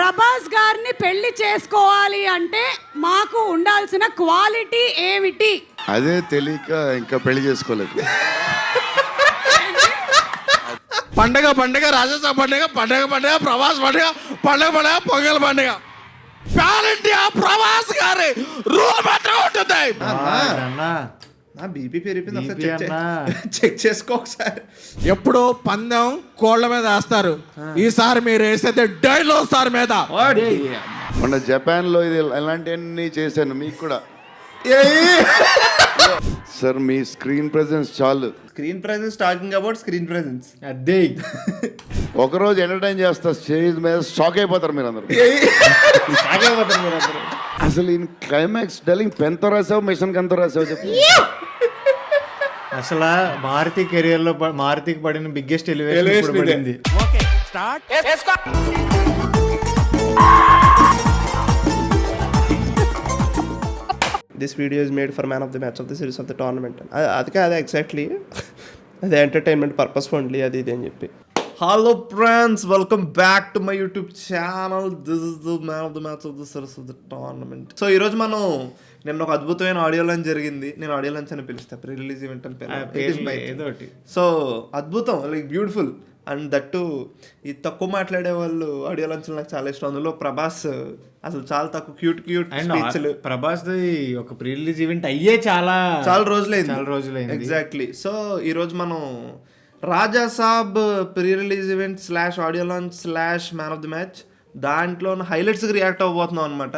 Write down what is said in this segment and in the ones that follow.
ప్రభాస్ గారిని పెళ్లి చేసుకోవాలి అంటే మాకు ఉండాల్సిన క్వాలిటీ ఏమిటి? అదే తెలియక ఇంకా పెళ్లి చేసుకోలేదు. పండగ పండగ రాజస్థాన్ పండగ పండగ పండగ ప్రభాస్ పండగ పండగ పండగ పొంగల్ పండగ ప్యాలెంటియా ప్రభాస్ గారి రూల్ మాత్రమే ఉంటుంది. నా బీపీ పెరిగిపోయింది, ఒకసారి చెక్ చేసుకో ఒకసారి. ఎప్పుడు పందెం కోళ్ళ మీద వేస్తారు, ఈసారి మీరు వేసేది డైలో సార్ మీద. మొన్న జపాన్లో ఇది ఇలాంటివన్నీ చేశాను మీకు కూడా. సార్ మీ స్క్రీన్ ప్రెజెన్స్ చాలు. Screen presence, talking about screen presence. అదే ఒకరోజు ఎంటర్టైన్ చేస్తా స్టేజ్ మీద, షాక్ అయిపోతారు మీరు అందరు. అసలు ఈ క్లైమాక్స్ డెలింగ్ పెన్తో రాసావు మిషన్ కంతో రాసావు చెప్పు. అసలు మారుతి కెరియర్ లో మారుతికి పడిన బిగ్గెస్ట్ ఎలివేషన్ పడింది. This video is made for man of the match of the series of the tournament. అది కాదు ఎగ్జాక్ట్లీ, అదే ఎంటర్టైన్మెంట్ పర్పస్ ఓన్లీ అది ఇది అని చెప్పి. Hello friends, welcome back to my YouTube channel. This is the man of the match of the series of the tournament. So ఈరోజు మనం నిన్న ఒక అద్భుతమైన ఆడియో లాంచ్ జరిగింది. నేను ఆడియో లాంచ్ అని పిలుస్తా, ప్రీ రిలీజ్ ఈవెంట్ అని పేరు. సో అద్భుతం, లైక్ బ్యూటిఫుల్. అండ్ దట్టు ఈ తక్కువ మాట్లాడే వాళ్ళు ఆడియో లాంచ్ నాకు చాలా ఇష్టం. అందులో ప్రభాస్ అసలు చాలా తక్కువ క్యూట్ స్పీచ్లు. ప్రభాస్ ఒక ప్రీ రిలీజ్ ఈవెంట్ అయ్యే చాలా రోజులైంది. ఎగ్జాక్ట్లీ. సో ఈరోజు మనం Rajasaab pre release event / audio launch / man of the match దాంట్లో హైలైట్స్ కి రియాక్ట్ అవ్వబోతున్నాం అనమాట.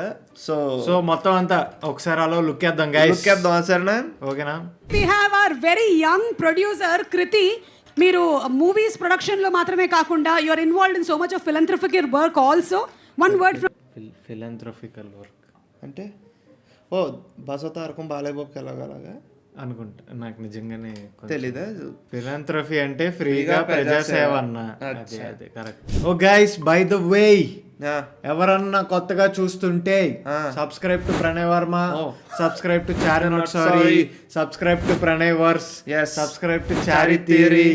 సో మొత్తం అంతా ఒకసారి అలా లుక్ చేద్దాం గైస్. లుక్ చేద్దాం సరేనా? ఓకేనా? We have our very young producer Kriti. మీరు మూవీస్ ప్రొడక్షన్ లో మాత్రమే కాకుండా you are involved in so much of philanthropical work also. One word from philanthropical work అంటే బసోతా అరకం బాలయ్యబాబుకి ఎలాగలాగా అనుకుంటా. నాకు నిజంగానే తెలీదా? ఫిలాంథ్రఫీ అంటే ఫ్రీగా ప్రజాసేవ అన్న. అదే correct. Oh guys, by the way, ఎవరన్నా కొత్తగా చూస్తుంటే subscribe to Pranay Varma, subscribe to Chari not sorry, subscribe to Pranay Vars, subscribe to Chari theory.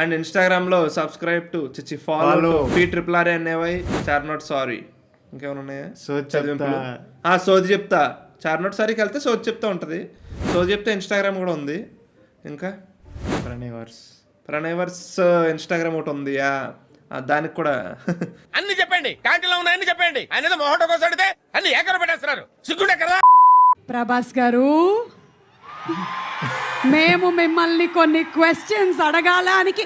And Instagram లో subscribe to follow PRRRNAY Chari not sorry. ఇంకేమైనా ఉన్నాయా? సోది చెప్తా. చారీ నాట్ సారీకి వెళ్తే సోది చెప్తా ఉంటది. సోది చెప్తే ఇన్స్టాగ్రామ్ కూడా ఉంది. ఇంకా ప్రణయ్ వర్స్ ఇన్స్టాగ్రామ్ ఒకటి ఉంది, దానికి కూడా అన్ని చెప్పండి. క్యాంటీన్లో ఉన్న అన్ని చెప్పండి. ఆయన మొహటో కోసం అడితే అన్ని ఏకర పెట్టేస్తున్నారు. సిగ్గుండే కదా. ప్రభాస్ గారు, మేము మిమ్మల్ని కొన్ని క్వశ్చన్స్ అడగాలానికి.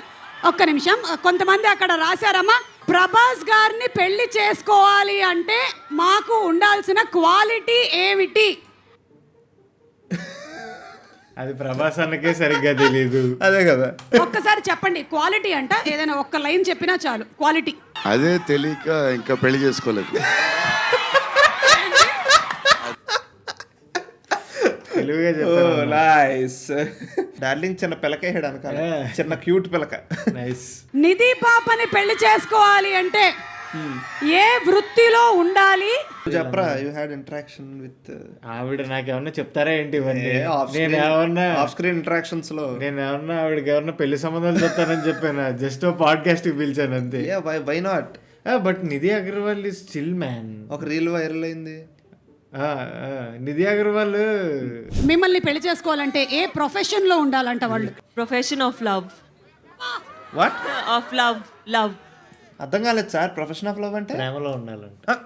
ఒక్క నిమిషం, కొంతమంది అక్కడ రాశారమ్మా, ప్రభాస్ గారిని పెళ్లి చేసుకోవాలి అంటే మాకు ఉండాల్సిన క్వాలిటీ ఏమిటి? అది ప్రభాస్ అన్నకే సరిగ్గా తెలీదు. అదే కదా, ఒక్కసారి చెప్పండి క్వాలిటీ అంట. ఏదైనా ఒక్క లైన్ చెప్పినా చాలు, క్వాలిటీ. అదే తెలియక ఇంకా పెళ్లి చేసుకోలేదు. తెలుగుగా చెప్పాను. Nice darling. చిన్న పిలక వేయడానికి చిన్న క్యూట్ పిలక. నైస్. నిధి పాపని పెళ్లి చేసుకోవాలి అంటే ఏ వృత్తిలో ఉండాలి? చెప్పరా, యు హ్యాడ్ ఇంటరాక్షన్ విత్ ఆవిడ. నాకేమన్నా చెప్తారా ఏంటి ఇవన్నీ? ఆఫ్ స్క్రీన్ ఇంటరాక్షన్స్ లో నేను ఏమన్నా ఆవిడకి ఎవరన్నా పెళ్లి సంబంధాలు చెప్తానని చెప్పాను. జస్ట్ పాడ్కాస్ట్ కి పిలిచాను అంతే. Why not? But Nidhi Agarwal is still man. ఒక రీల్ వైరల్ అయింది. నిధి అగర్వాల్ మిమ్మల్ని పెళ్లి చేసుకోవాలంటే ఏ ప్రొఫెషన్ లో ఉండాలంట వాళ్ళు? Profession of love. What? Of love. Love అర్థం కాలేదు సార్. ప్రొఫెషన్ ఆఫ్ లవ్ అంటే ప్రేమలో ఉండాలంట.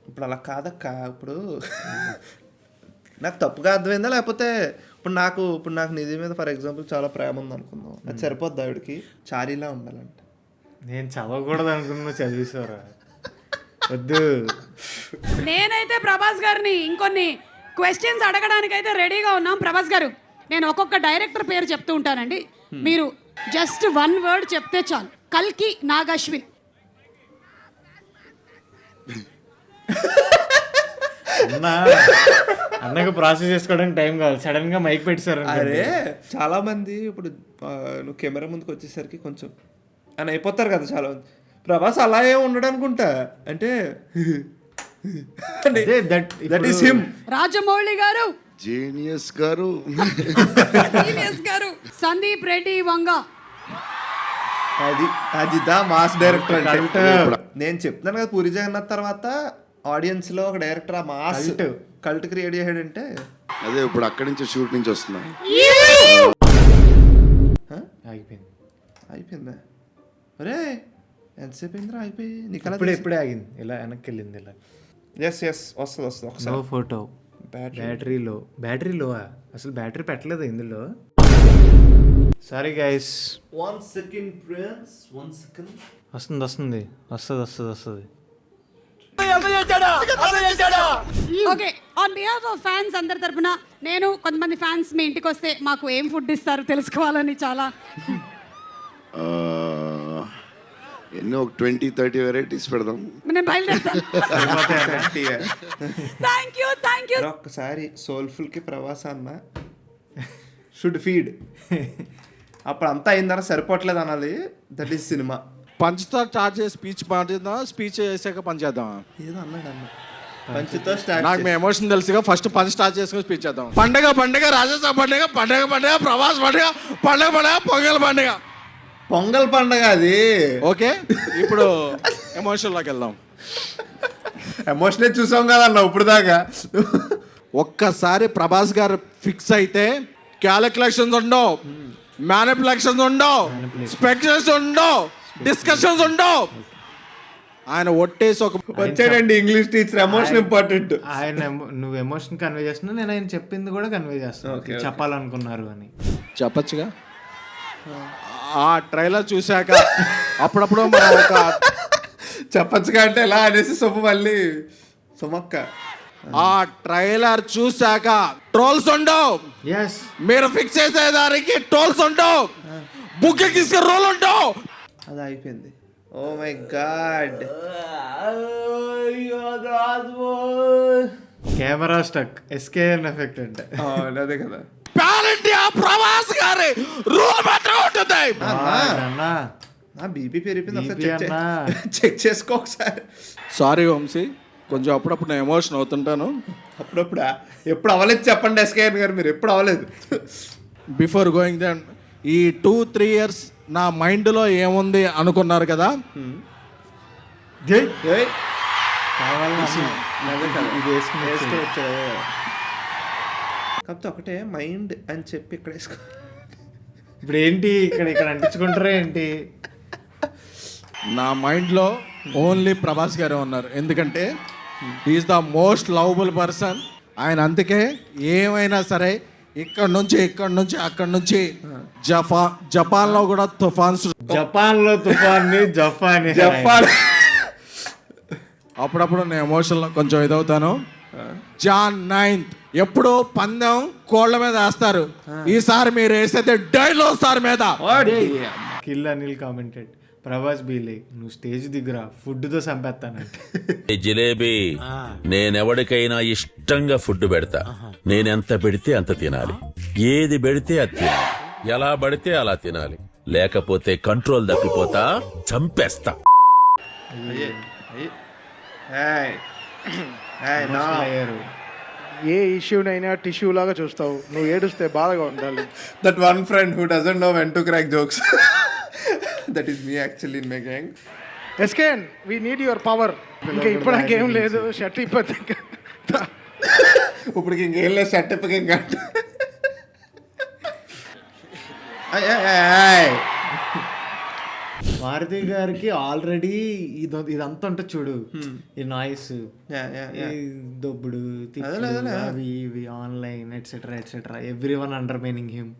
ఇప్పుడు అలా కాదక్క. ఇప్పుడు నాకు తప్పుగా అర్థమైందా, లేకపోతే ఇప్పుడు నాకు నిధి మీద ఫర్ ఎగ్జాంపుల్ చాలా ప్రేమ ఉంది అనుకుందాం, అది సరిపోద్ది ఆవిడకి? చారీలా ఉండాలంట. నేను చదవకూడదు అనుకున్నా, చదివేశారా? వద్దు. నేనైతే ప్రభాస్ గారిని ఇంకొన్ని క్వశ్చన్స్ అడగడానికి అయితే రెడీగా ఉన్నాం. ప్రభాస్ గారు, నేను ఒక్కొక్క డైరెక్టర్ పేరు చెప్తూ ఉంటానండి, మీరు జస్ట్ వన్ వర్డ్ చెప్తే చాలు. కల్కి నాగశ్విన్. అన్నకు ప్రాసెస్ చేసుకోవడానికి టైం కావాలి. సడన్ గా మైక్ పెట్టారు. అరే చాలా మంది ఇప్పుడు నువ్వు కెమెరా ముందుకు వచ్చేసరికి కొంచెం అని అయిపోతారు కదా చాలా మంది. ప్రభాస్ అలా ఏ ఉండడు అనుకుంటా. అంటే దట్ ఈస్ హిమ్. రాజమౌళి గారు, జీనియస్ గారు, సందీప్ రెడ్డి వంగ. అది దా మాస్ డైరెక్టర్ అంటే. Cult. నేను చెప్తున్నాను కదా, పూరి జగన్నాథ్ తర్వాత ఆడియన్స్ లో ఒక డైరెక్టర్ ఆ మాస్ కల్ట్ క్రియేట్ చేశాడంటే అదే ఇప్పుడు అక్కడి నుంచి షూట్ నుంచి వస్తున్నాం. అయిపోయిందా? అరే ఎంతసేపు అయిందిరా అయిపోయి నీకు అలా ఇప్పుడే ఆగింది, ఇలా వెనక్కి వెళ్ళింది ఇలా. ఎస్ వస్తుంది నో ఒకసారి. ఫోటో, బ్యాటరీ లో అసలు బ్యాటరీ పెట్టలేదు ఇందులో. Sorry guys. 1 second friends, 1 second. వస్తుంది. Okay, on behalf of fans అందరి తరపున నేను కొంతమంది ఫ్యాన్స్ మీ ఇంటికి వస్తే మాకు ఏం ఫుడ్ ఇస్తారు తెలుసుకోవాలని చాలా. ఎన్నో ఒక 20-30 వెరైటీస్ పెడదాం. నేను బయలుదేరుతాను. Thank you. ఒక్కసారి సోల్ఫుల్ కి ప్రవాస అన్న షుడ్ ఫీడ్. అప్పుడు అంతా అయిందన్న సరిపోవట్లేదు అనాలి. That is cinema. పంచ్తో స్టార్ట్ చేసి స్పీచ్ చేద్దాం, స్పీచ్ చేసాక పంచ్ చేద్దాం. ఏదో అన్నాడు అన్న పంచుతో స్టార్ట్. నాకు మీ ఎమోషన్ తెలుసుగా, ఫస్ట్ పంచ్ స్టార్ట్ చేసుకుని స్పీచ్ చేద్దాం. పండగ రాజస్థాన్ పండగ ప్రభాస్ పండగ పొంగల్ పండగ అది. ఓకే, ఇప్పుడు ఎమోషన్లోకి వెళ్దాం. ఎమోషనే చూసాం కదన్న ఇప్పుడు దాకా. ఒక్కసారి ప్రభాస్ గారు ఫిక్స్ అయితే క్యాలిక్యులేషన్స్ ఉండవు, మ్యానిపులేషన్స్ ఉండవు, స్పెక్యులేషన్స్ ఉండవు, డిస్కషన్స్ ఉండవు. ఆయన ఒట్టేసి ఒక వచ్చాడండి ఇంగ్లీష్ టీచర్. Emotion important. నువ్వు ఎమోషన్ కన్వే చేస్తున్నావు, నేను ఆయన చెప్పింది కూడా కన్వే చేస్తాను. చెప్పాలనుకున్నారు అని చెప్పచ్చుగా. ఆ ట్రైలర్ చూశాక అప్పుడప్పుడు మనం ఒక చెప్పచ్చుగా అంటే ఎలా అనేసి సొమ్ము మళ్ళీ సుమక్క. ఆ ట్రైలర్ చూశాక ట్రోల్స్ ఉండవు, ఎస్ మీరు ఫిక్స్ చేసేదానికి ట్రోల్స్ ఉండవు, బుక్ తీసుకునే రోల్ ఉండవు. అది అయిపోయింది. Oh my god. Camera stuck, SKN effect అంటే అదే కదా. ప్యాలెంటియా ప్రభాస్ గారి రూల్ మాత్రం ఉంటుంది. అన్నా నా బీపీ పెరిగిపోయింది. BP ఒకసారి అన్నా. చెక్ చేసుకో ఒకసారి. సారీ వంశీ, కొంచెం అప్పుడప్పుడు నేను ఎమోషన్ అవుతుంటాను. అప్పుడప్పుడు ఎప్పుడు అవ్వలేదు చెప్పండి ఎస్కేఎన్ గారు, మీరు ఎప్పుడు అవ్వలేదు. బిఫోర్ గోయింగ్ దెన్ ఈ 2-3 ఇయర్స్ నా మైండ్లో ఏముంది అనుకున్నారు కదా. కాకపోతే ఒకటే మైండ్ అని చెప్పి ఇక్కడ వేసుకో. ఇప్పుడు ఏంటి ఇక్కడ అంటించుకుంటారా ఏంటి? నా మైండ్లో ఓన్లీ ప్రభాస్ గారే ఉన్నారు. ఎందుకంటే is the most lovable person. ఆయన అందుకే ఏమైనా సరే ఇక్కడ నుంచి అక్కడ నుంచి జపాన్లో కూడా తుఫాన్స్, జపాన్లో తుఫాన్ని జపాన్ అప్పుడప్పుడు నేను ఎమోషన్లో కొంచెం ఇదవుతాను. జాన్ 9th ఎప్పుడు పందెం కోళ్ళ మీద వేస్తారు, ఈసారి మీరు వేసైతే డైనోసార్ మీద. కిల్ అనిల్ కామెంటెడ్, ప్రభాస్ బీలే నువ్వు స్టేజ్ దిగురా ఫుడ్తో చంపేస్తానంటే. జిలేబీ నేనెవడికైనా ఇష్టంగా ఫుడ్ పెడతా. నేనెంత పెడితే అంత తినాలి, ఏది పెడితే అది తినాలి, ఎలా పడితే అలా తినాలి, లేకపోతే కంట్రోల్ తప్పిపోతా, చంపేస్తా. ఏ ఇష్యూనైనా టిష్యూ లాగా చూస్తావు, నువ్వు ఏడుస్తే బాధగా ఉండాలి. That one friend who doesn't know when to crack jokes. That is me actually in my gang. SKN we need your power. ఇంకా ఇప్పటికి ఏం లేదు, షర్ట్ ఇప్పటి ఇప్పుడు ఇంకేం లేదు, షర్ట్ ఇప్పకి ఇంకా. మారుతి గారికి ఆల్రెడీ ఇదంతా ఉంటుంది చూడు, ఈ నాయిస్, దొబ్బుడు, అవి ఇవి online etcetera every one under meaning him,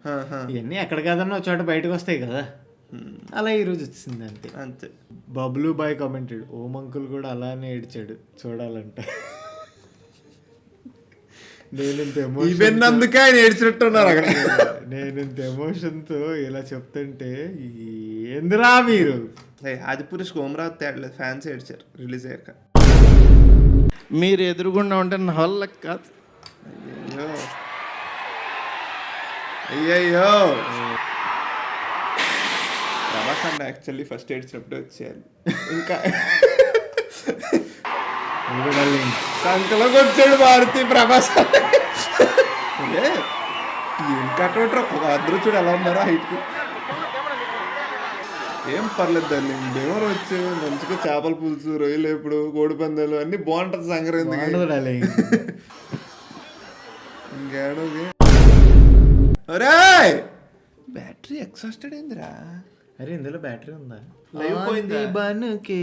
ఇవన్నీ ఎక్కడ కదన్నా ఒక చోట బయటకు వస్తాయి కదా. అలా ఈరోజు వచ్చింది అంతే. అంతే. బబ్లు బాయ్ కామెంటెడ్, ఓం అంకుల్ కూడా అలానే ఏడ్చాడు చూడాలంటే. ఈవెన్ అందుకే ఆయన ఏడ్చినట్టున్నారు అక్కడ. నేను ఇంత ఎమోషన్తో ఇలా చెప్తుంటే ఏందిరా మీరు. ఆదిపురుష్ కోమరావు తేడలేదు, ఫ్యాన్స్ ఏడ్చారు రిలీజ్ అయ్యాక. మీరు ఎదురుగుండా ఉంటే నా వల్ల కాదు. అయ్యయ్యో ప్రభాస్ అండి యాక్చువల్లీ ఫస్ట్ ఏడ్చినప్పుడే వచ్చేయాలి. ఇంకా సంకలోకి వచ్చాడు మారుతి ప్రభాస్. ఇంకా ఒక అందరూ చూడు ఎలా ఉన్నారో హైట్కి. ఏం పర్లేదు డార్లింగ్, డెమోర్ వచ్చు, మంచిగా చేపల పులుసు, రొయ్యలు ఎప్పుడు, కోడి పందాలు అన్ని బాగుంటది సంక్రాంతికి. బాగుండదు డార్లింగ్. ఇంకేడోకి అరే బ్యాటరీ ఎగ్జాస్టెడ్ అయిందిరా. అరే ఇందులో బ్యాటరీ ఉందా? లైవ్ పోయింది. బన్కే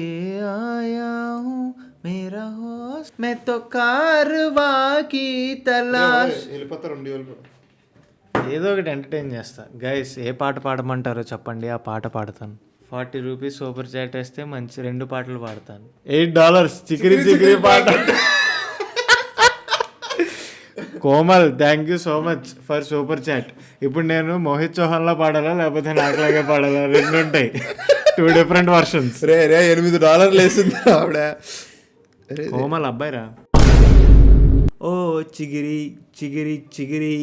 ఆయా హూ మేరా హోస్ మే తో కార్వా కీ తలాష్. వెళ్ళిపోతారు, వెళ్ళిపోతారు. ఏదో ఒకటి ఎంటర్టైన్ చేస్తా. గైస్ ఏ పాట పాడమంటారో చెప్పండి, ఆ పాట పాడతాను. 40 రూపీస్ సూపర్ చాట్ వేస్తే మంచి 2 పాటలు పాడతాను. $8 చికిరి చికిరి పాట. Komal thank you so much for super chat. ఇప్పుడు నేను మోహిత్ చౌహాన్లా పాడాలా లేకపోతే నాకులాగే పాడాలా? 2 ఉంటాయి, 2 డిఫరెంట్ వర్షన్స్. రే $8 వేసింది ఆవిడ. కోమల్ అబ్బాయిరా. ఓ చిగిరి చిగిరి చిగిరి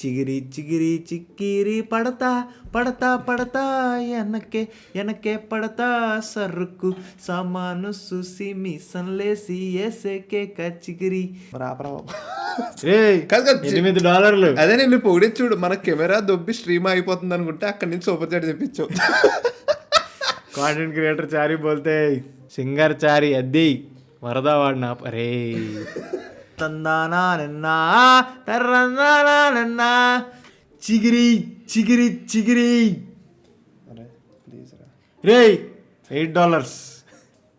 చిగిరి చిగిరి చిక్కిరి పడతా పడతా పడతా ఎనకే ఎనకే పడతా సరుకు సామాను చూసి మిసన్లేసి ఏసేకే చిగిరి. $8. అదే నేను పొగిడి చూడు, మన కెమెరా దొబ్బి స్ట్రీమ్ అయిపోతుంది అనుకుంటే అక్కడి నుంచి సూపర్ చాట్ చెప్పించావు. కాంటెంట్ క్రియేటర్ చారి బోల్తే సింగర్ చారి అద్ది వరదా వాడినా అరే తందానా నిన్నా తర్రందానా నిన్నా చిగిరి చిగిరి చిగిరి. రే $8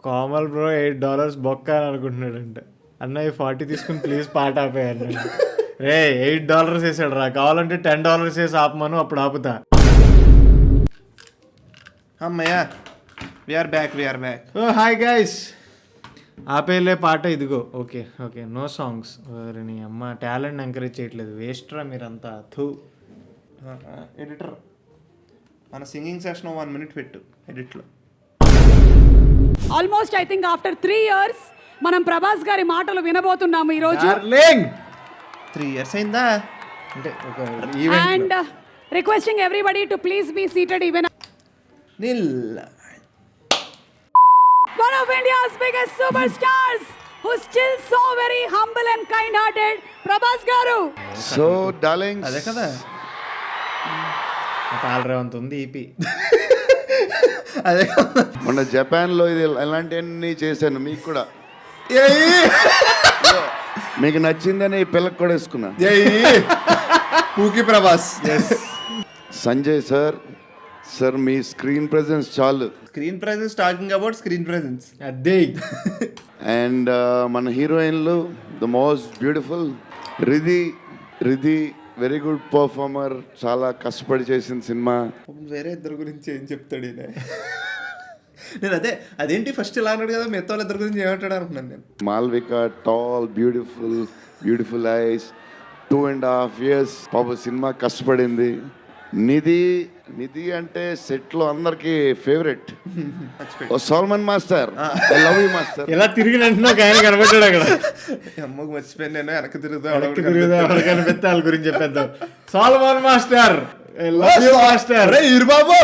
కోమల్ బ్రో $8 బొక్క అని అనుకుంటున్నాడంట. అన్నయ్య 40 తీసుకుని ప్లీజ్ పాట ఆపేయాలి. రే $8 వేసాడు రా, కావాలంటే $10 వేసి ఆపమను, అప్పుడు ఆపుతా. అమ్మయ్యా we're back. Oh hi guys, ఆపేలే పాట ఇదిగో. Okay okay no songs. నీ అమ్మ టాలెంట్ ఎంకరేజ్ చేయట్లేదు, వేస్ట్రా మీరంతా. థూ. ఎడిటర్ మన సింగింగ్ సెషన్ 1 minute పెట్టు ఎడిట్లో. Almost I think after 3 years మనం ప్రభాస్ గారి మాటలు వినబోతున్నాము ఈ రోజు. డార్లింగ్ 3 years అయిందా? అంటే ఒక event. And requesting everybody to please be seated even. One of India's biggest superstars who's still so very humble and kind-hearted, Prabhas garu. So darling, అదే కదా కాలరేవంత ఉంది ఈపీ. అదే మొన్న జపాన్లో ఇది ఇలాంటివన్నీ చేశాను మీకు కూడా. మీకు నచ్చిందని ఈ పిల్లకి కూడా వేసుకున్నా. Pookie Prabhas. Sanjay sir, sir మీ స్క్రీన్ ప్రెజెన్స్ చాలు. Screen presence, talking about screen presence. అదే. అండ్ మన హీరోయిన్లు the most beautiful Riddhi very good performer, చాలా కష్టపడి చేసిన సినిమా. వేరే ఇద్దరు గురించి ఏం చెప్తాడు ఈయన? నేను అదేంటి ఫస్ట్ ఇలా అన్నాడు కదా, మిగతా వాళ్ళ ఇద్దరు గురించి ఏమంటాడు అనుకున్నాను నేను. Malvika tall, beautiful eyes, 2.5 years పాప సినిమా కష్టపడింది. నిధి అంటే సెట్ లో అందరికి favourite. Salman master, I love you master. ఇలా తిరిగినట్టు ఒక ఆయన కనబడ్డాడు అక్కడ. అమ్మకు మర్చిపోయాను నేను. వెనక్కి తిరుగుదా కనిపిస్తే వాళ్ళ గురించి చెప్పేద్దాం. Salman master, I love you master. బాబు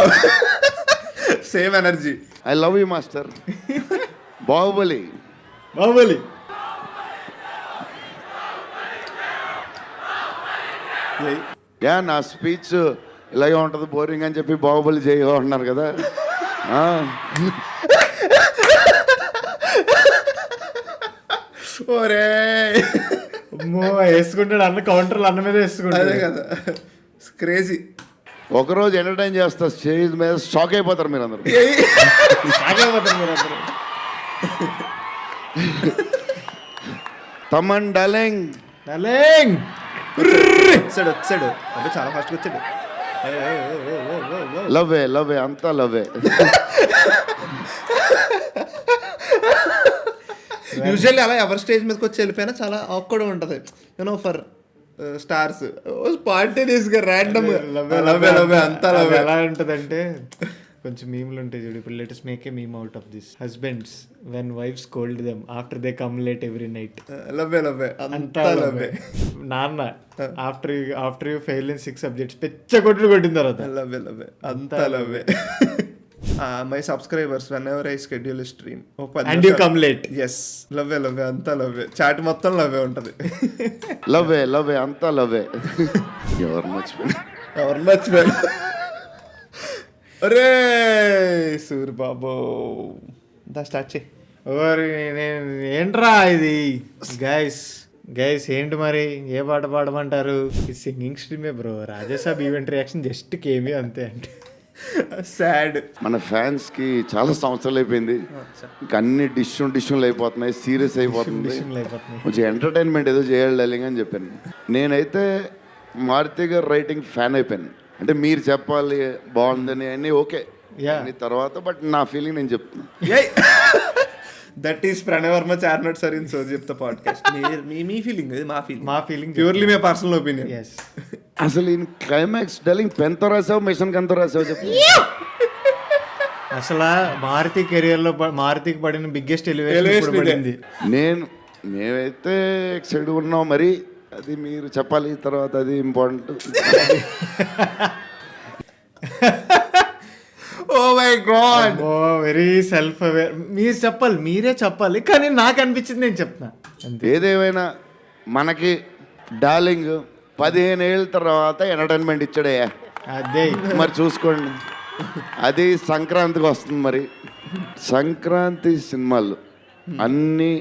same energy. I love you master. Baahubali నా స్పీచ్ ఇలాగే ఉంటుంది బోరింగ్ అని చెప్పి బాహుబలి చేయ అంటున్నారు కదా. ఓరే వేసుకుంటాడు అన్న, కౌంటర్లు అన్న మీద వేసుకుంటాడు కదా. క్రేజీ. ఒకరోజు ఎంటర్టైన్ చేస్తా స్టేజ్ మీద, షాక్ అయిపోతారు మీరు అందరూ. తమన్ డార్లింగ్ వచ్చాడు అబ్బాయి, చాలా ఫాస్ట్ వచ్చాడు. లవ్వే అంతా లవ్వే. యూజువల్లీ అలా ఎవరి స్టేజ్ మీదకి వచ్చి వెళ్ళిపోయినా చాలా ఆక్వర్డ్ ఉంటుంది. యూనో ఫర్ స్టార్స్ స్పాంటేనియస్ గా ర్యాండమ్ అంతా లవ్వే. ఎలా ఉంటదంటే కొంచెం మీమ్లు ఉంటాయి చూడు. ఇప్పుడు let's make a meme out of this. Husbands when wife scold them after they come late every night. లవ్వే అంతా లవ్వే. నాన్న after you fail in 6 subjects పెచ్చ కొట్టిన తర్వాత లవ్వే అంతా లవ్వే. My subscribers whenever I schedule stream and you come late. Yes లవ్వే అంతా లవ్వే. చాట్ మొత్తం లవ్వే ఉంటది. లవ్వే అంతా లవ్వే. ఎవరు మర్చిపోయినా. అరే సూరిబాబు దా స్టార్ట్ చేయి. ఓరి ఏంట్రా ఇది గైస్ ఏంటి మరి ఏ పాట పాడమంటారు? సింగింగ్ స్ట్రీమే bro. Rajasaab event reaction just కేమీ అంతే అంటే సాడ్. మన ఫ్యాన్స్ కి చాలా సంవత్సరాలు అయిపోయింది, ఇంకా అన్ని డిష్యూలు అయిపోతున్నాయి, సీరియస్ అయిపోతుంది. అయిపోతుంది. కొంచెం ఎంటర్టైన్మెంట్ ఏదో చేయాలి డార్లింగ్ అని చెప్పాను. నేనైతే మారుతి గారు రైటింగ్ ఫ్యాన్ అయిపోయాను. అంటే మీరు చెప్పాలి బాగుందని అన్నీ ఓకే అని తర్వాత, బట్ నా ఫీలింగ్ నేను చెప్తున్నా. దట్ ఈస్ ప్రణయ్ వర్మ చార్నట్ సార్ ఇన్ సో చెప్తా పాడ్కాస్ట్. మీ ఫీలింగ్ అది మా feeling purely my personal opinion. Yes అసలు ఈ క్లైమాక్స్ డార్లింగ్ పెన్తో రాసావు మిషన్ కంతో రాసావు చెప్పు. అసలు మారుతి కెరియర్ లో మారుతికి పడిన బిగ్గెస్ట్ ఎలివేషన్ పడింది. మేమైతే ఎక్సైడ్ ఉన్నాం, మరి అది మీరు చెప్పాలి తర్వాత, అది important. Oh my god, oh very self aware. మీరే చెప్పాలి కానీ నాకు అనిపించింది నేను చెప్తున్నా. ఏదేమైనా మనకి డార్లింగ్ 15 ఏళ్ళ తర్వాత ఎంటర్టైన్మెంట్ ఇచ్చాడయ్యా, అదే మరి చూసుకోండి. అది సంక్రాంతికి వస్తుంది. మరి సంక్రాంతి సినిమాలు అన్నీ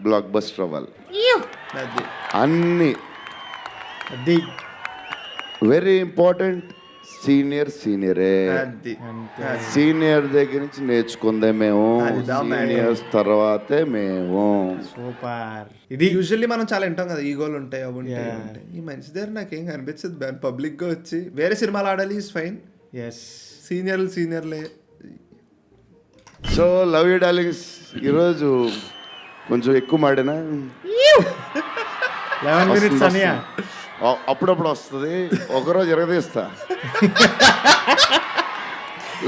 బ్లాక్ బస్టర్ అవ్వాలి, అన్నీ. అది వెరీ ఇంపార్టెంట్. సీనియరే, సీనియర్ దగ్గర నుంచి నేర్చుకుందే మేము, సీనియర్స్ తర్వాతే మేము. సూపర్. ఇది యూజువల్లీ మనం చాలా వింటాం కదా, ఈగోలు ఉంటాయి అవి ఉంటాయి. ఈ మనిషి దగ్గర నాకేం కనిపించదు. పబ్లిక్ గా వచ్చి వేరే సినిమాలు ఆడాలి ఈజ్ ఫైన్. ఎస్ సీనియర్లే. So love you darlings. ఈరోజు కొంచెం ఎక్కువ మాడినా 11 minutes అనియా అప్పుడప్పుడు వస్తుంది, ఒకరోజు ఎరగదీస్తా.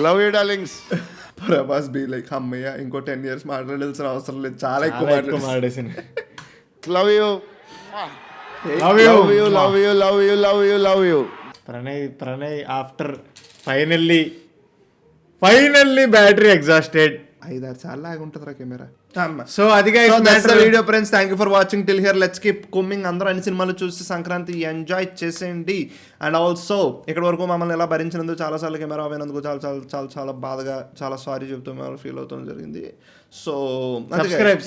Love you darlings. Prabhas be like అమ్మయ్య ఇంకో 10 years మాట్లాడాల్సిన అవసరం లేదు, చాలా ఎక్కువ మాట్లాడేసింది. Love you Pranay after finally battery exhausted. 5-6 సార్లు ఆగి ఉంటుంది కెమెరా. సో అది video friends, thank you for watching till here. Let's keep coming. అందరూ అన్ని సినిమాలు చూసి సంక్రాంతి ఎంజాయ్ చేసేయండి. అండ్ ఆల్సో ఇక్కడ వరకు మమ్మల్ని ఎలా భరించినందుకు, చాలాసార్లు కెమెరా పోయినందుకు చాలా చాలా చాలా చాలా బాధగా చాలా సారీ చెప్తూ మేము ఫీల్ అవుతాం జరిగింది. So subscribe.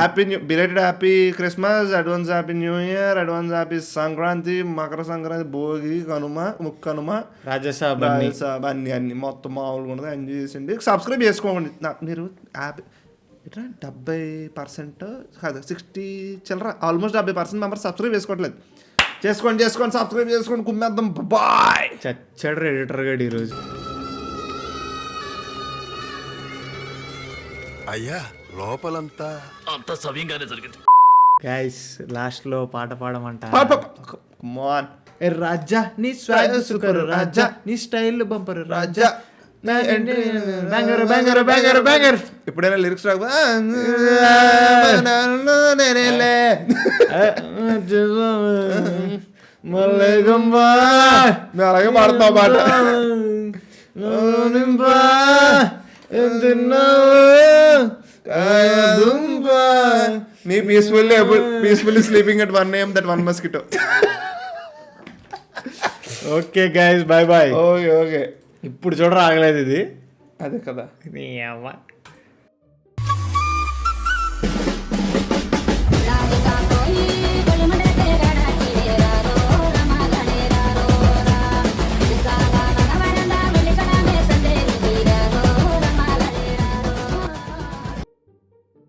Happy belated happy Christmas, advance happy new year, advance happy Sankranti, Makar Sankranti, Bhogi, Kanuma, Mukkanuma, Raja Saab అన్ని మొత్తం మామూలుగా ఉండదు. ఎంజాయ్ చేసింది. సబ్స్క్రైబ్ చేసుకోండి. మీరు యాప్ ఇట్లా 70% కాదు 60 చిల్లర, ఆల్మోస్ట్ 70% మెంబర్స్ సబ్స్క్రైబ్ చేసుకోవట్లేదు. చేసుకోండి సబ్స్క్రైబ్ చేసుకోండి. కుమ్మేద్దాం. బాయ్. చచ్చాడు ఎడిటర్ గడు ఈరోజు. అయ్యా లోపలంతా అంత సవ్యంగానే జరిగింది. గైస్ లాస్ట్ లో పాట పాడమంట. మాన్ రాజా నీ స్వాగ్ సుకరు, రాజా నీ స్టైల్ బంపరు, రాజా బ్యాంగర్. ఇప్పుడైనా లిరిక్స్ రాకపోతే అలాగే పాడుతావు పాట. నీ peacefully sleeping at 1 AM that one mosquito. Okay guys, bye. Okay ఇప్పుడు చూడరా ఆగలేదు ఇది. అదే కదా. నీ అవ్వ